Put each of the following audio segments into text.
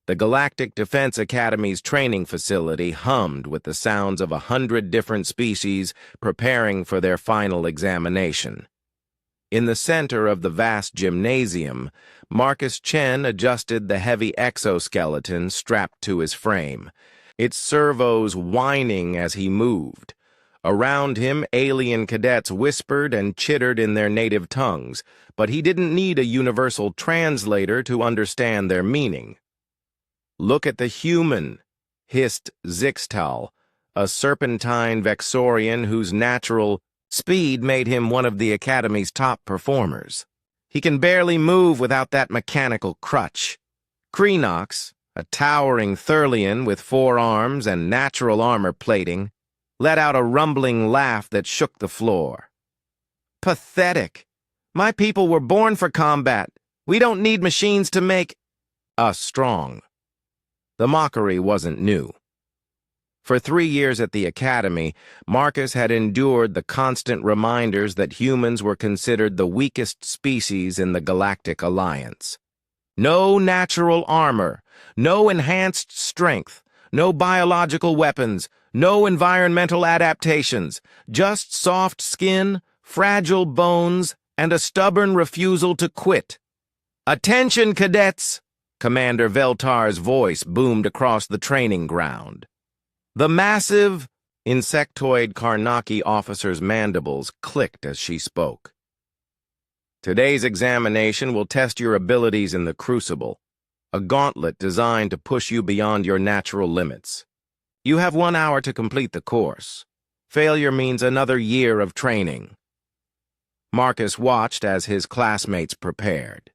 The Galactic Defense Academy's training facility hummed with the sounds of 100 different species preparing for their final examination. In the center of the vast gymnasium, Marcus Chen adjusted the heavy exoskeleton strapped to his frame, its servos whining as he moved. Around him, alien cadets whispered and chittered in their native tongues, but he didn't need a universal translator to understand their meaning. "Look at the human," hissed Zixtal, a serpentine Vexorian whose natural speed made him one of the Academy's top performers. "He can barely move without that mechanical crutch." Kreenox, a towering Thurlian with 4 arms and natural armor plating, let out a rumbling laugh that shook the floor. "Pathetic. My people were born for combat. We don't need machines to make us strong." The mockery wasn't new. For 3 years at the Academy, Marcus had endured the constant reminders that humans were considered the weakest species in the Galactic Alliance. No natural armor, no enhanced strength, no biological weapons, no environmental adaptations, just soft skin, fragile bones, and a stubborn refusal to quit. "Attention, cadets!" Commander Veltar's voice boomed across the training ground. The massive, insectoid Karnaki officer's mandibles clicked as she spoke. "Today's examination will test your abilities in the Crucible, a gauntlet designed to push you beyond your natural limits. You have 1 hour to complete the course. Failure means another year of training." Marcus watched as his classmates prepared.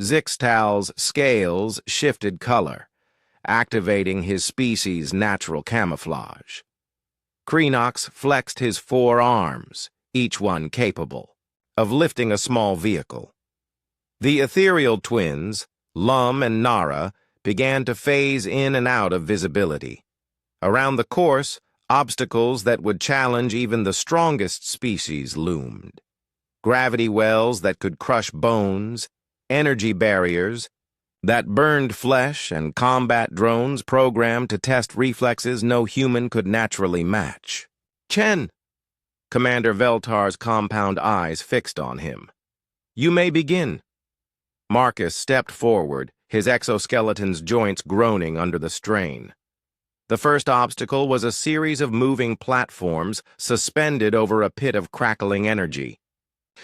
Zixtal's scales shifted color, activating his species' natural camouflage. Kreenox flexed his 4 arms, each one capable of lifting a small vehicle. The ethereal twins, Lum and Nara, began to phase in and out of visibility. Around the course, obstacles that would challenge even the strongest species loomed. Gravity wells that could crush bones, energy barriers that burned flesh, and combat drones programmed to test reflexes no human could naturally match. "Chen!" Commander Veltar's compound eyes fixed on him. "You may begin." Marcus stepped forward, his exoskeleton's joints groaning under the strain. The first obstacle was a series of moving platforms suspended over a pit of crackling energy.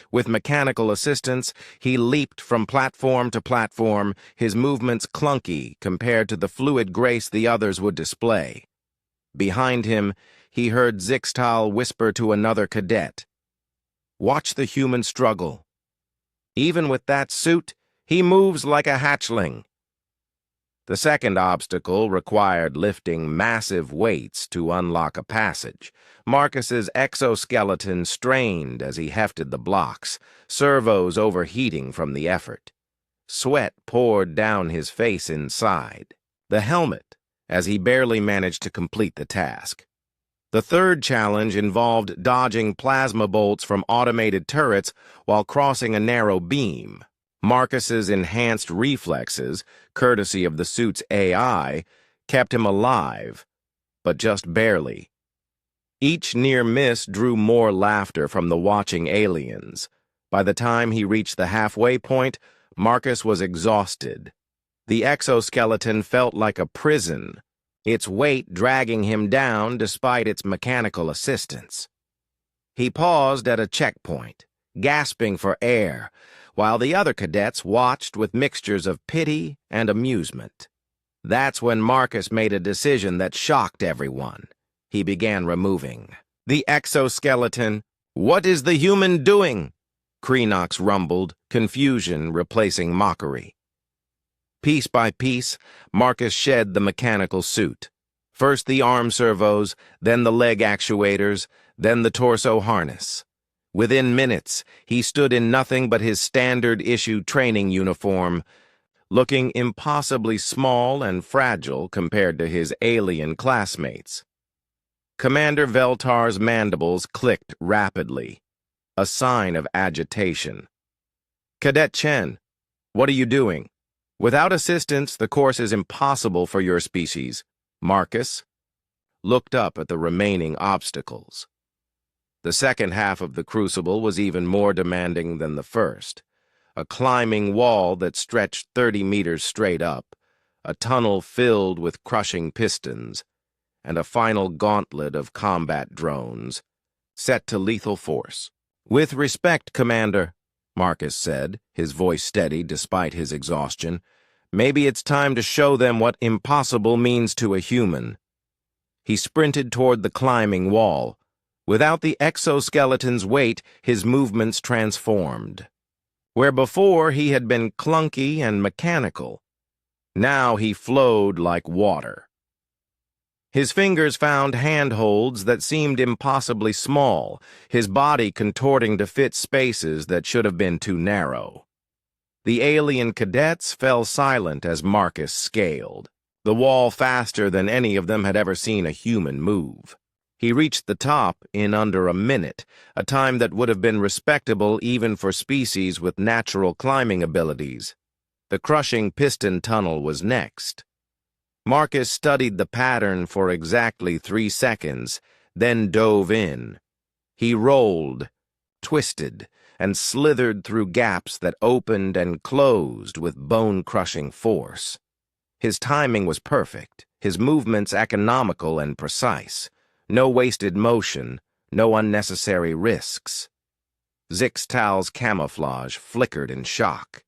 With mechanical assistance, he leaped from platform to platform, his movements clunky compared to the fluid grace the others would display. Behind him, he heard Zixtal whisper to another cadet, "Watch the human struggle. Even with that suit, he moves like a hatchling." The second obstacle required lifting massive weights to unlock a passage. Marcus's exoskeleton strained as he hefted the blocks, servos overheating from the effort. Sweat poured down his face inside. The helmet, as he barely managed to complete the task. The third challenge involved dodging plasma bolts from automated turrets while crossing a narrow beam. Marcus's enhanced reflexes, courtesy of the suit's AI, kept him alive, but just barely. Each near miss drew more laughter from the watching aliens. By the time he reached the halfway point, Marcus was exhausted. The exoskeleton felt like a prison, its weight dragging him down despite its mechanical assistance. He paused at a checkpoint, gasping for air, while the other cadets watched with mixtures of pity and amusement. That's when Marcus made a decision that shocked everyone. He began removing the exoskeleton. "What is the human doing?" Kreenox rumbled, confusion replacing mockery. Piece by piece, Marcus shed the mechanical suit. First the arm servos, then the leg actuators, then the torso harness. Within minutes, he stood in nothing but his standard-issue training uniform, looking impossibly small and fragile compared to his alien classmates. Commander Veltar's mandibles clicked rapidly, a sign of agitation. "Cadet Chen, what are you doing? Without assistance, the course is impossible for your species. Marcus looked up at the remaining obstacles. The second half of the crucible was even more demanding than the first. A climbing wall that stretched 30 meters straight up, a tunnel filled with crushing pistons, and a final gauntlet of combat drones, set to lethal force. "With respect, Commander," Marcus said, his voice steady despite his exhaustion, "maybe it's time to show them what impossible means to a human." He sprinted toward the climbing wall. Without the exoskeleton's weight, his movements transformed. Where before he had been clunky and mechanical, now he flowed like water. His fingers found handholds that seemed impossibly small, his body contorting to fit spaces that should have been too narrow. The alien cadets fell silent as Marcus scaled, the wall faster than any of them had ever seen a human move. He reached the top in under a minute, a time that would have been respectable even for species with natural climbing abilities. The crushing piston tunnel was next. Marcus studied the pattern for exactly 3 seconds, then dove in. He rolled, twisted, and slithered through gaps that opened and closed with bone-crushing force. His timing was perfect, his movements economical and precise. No wasted motion, no unnecessary risks. Zixtal's camouflage flickered in shock.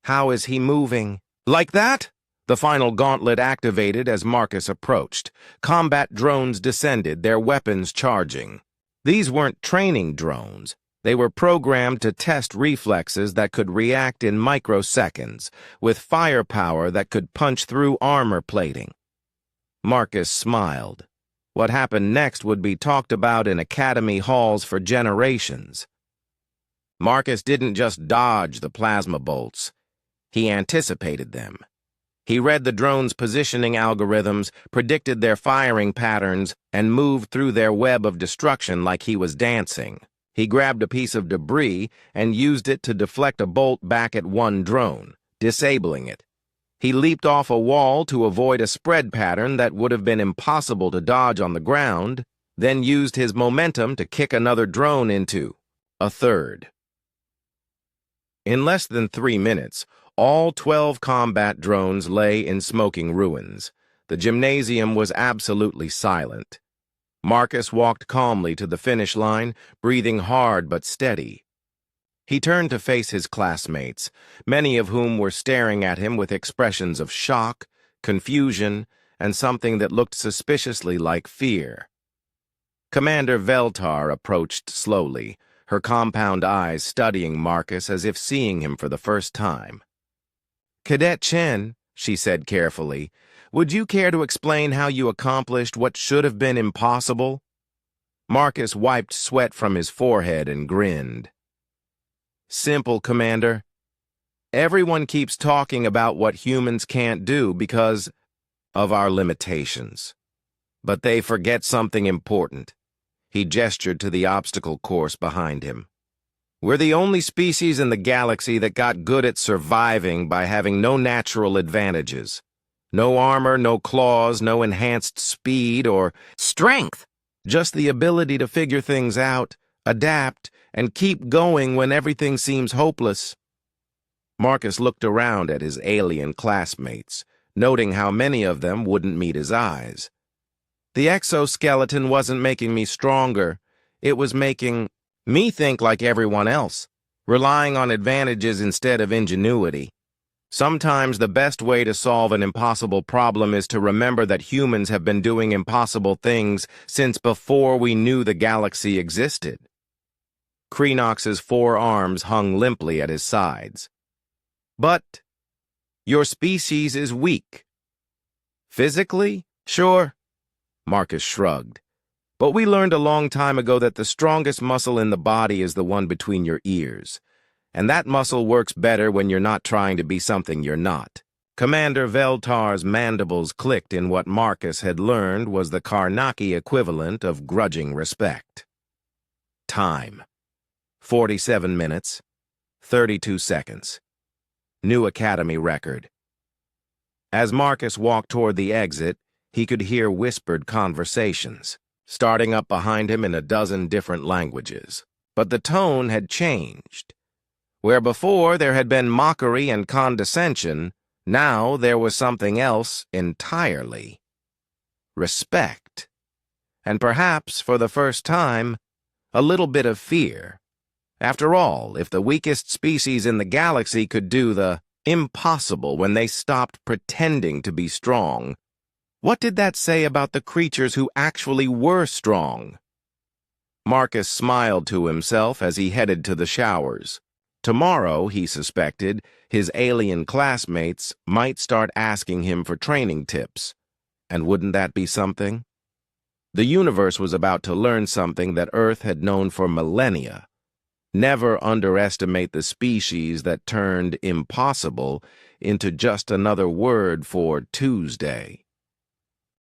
"How is he moving?" "Like that?" The final gauntlet activated as Marcus approached. Combat drones descended, their weapons charging. These weren't training drones. They were programmed to test reflexes that could react in microseconds, with firepower that could punch through armor plating. Marcus smiled. What happened next would be talked about in academy halls for generations. Marcus didn't just dodge the plasma bolts. He anticipated them. He read the drones' positioning algorithms, predicted their firing patterns, and moved through their web of destruction like he was dancing. He grabbed a piece of debris and used it to deflect a bolt back at one drone, disabling it. He leaped off a wall to avoid a spread pattern that would have been impossible to dodge on the ground, then used his momentum to kick another drone into a third. In less than 3 minutes, all 12 combat drones lay in smoking ruins. The gymnasium was absolutely silent. Marcus walked calmly to the finish line, breathing hard but steady. He turned to face his classmates, many of whom were staring at him with expressions of shock, confusion, and something that looked suspiciously like fear. Commander Veltar approached slowly, her compound eyes studying Marcus as if seeing him for the first time. "Cadet Chen," she said carefully, "would you care to explain how you accomplished what should have been impossible?" Marcus wiped sweat from his forehead and grinned. "Simple, Commander. Everyone keeps talking about what humans can't do because of our limitations. But they forget something important." He gestured to the obstacle course behind him. "We're the only species in the galaxy that got good at surviving by having no natural advantages. No armor, no claws, no enhanced speed or strength. Just the ability to figure things out, adapt, and keep going when everything seems hopeless." Marcus looked around at his alien classmates, noting how many of them wouldn't meet his eyes. "The exoskeleton wasn't making me stronger. It was making me think like everyone else, relying on advantages instead of ingenuity. Sometimes the best way to solve an impossible problem is to remember that humans have been doing impossible things since before we knew the galaxy existed." Kreenox's 4 arms hung limply at his sides. "But your species is weak." "Physically? Sure." Marcus shrugged. "But we learned a long time ago that the strongest muscle in the body is the one between your ears. And that muscle works better when you're not trying to be something you're not." Commander Veltar's mandibles clicked in what Marcus had learned was the Karnaki equivalent of grudging respect. Time: 47 minutes, 32 seconds. New Academy record. As Marcus walked toward the exit, he could hear whispered conversations, starting up behind him in a dozen different languages. But the tone had changed. Where before there had been mockery and condescension, now there was something else entirely. Respect. And perhaps, for the first time, a little bit of fear. After all, if the weakest species in the galaxy could do the impossible when they stopped pretending to be strong, what did that say about the creatures who actually were strong? Marcus smiled to himself as he headed to the showers. Tomorrow, he suspected, his alien classmates might start asking him for training tips. And wouldn't that be something? The universe was about to learn something that Earth had known for millennia. Never underestimate the species that turned impossible into just another word for Tuesday.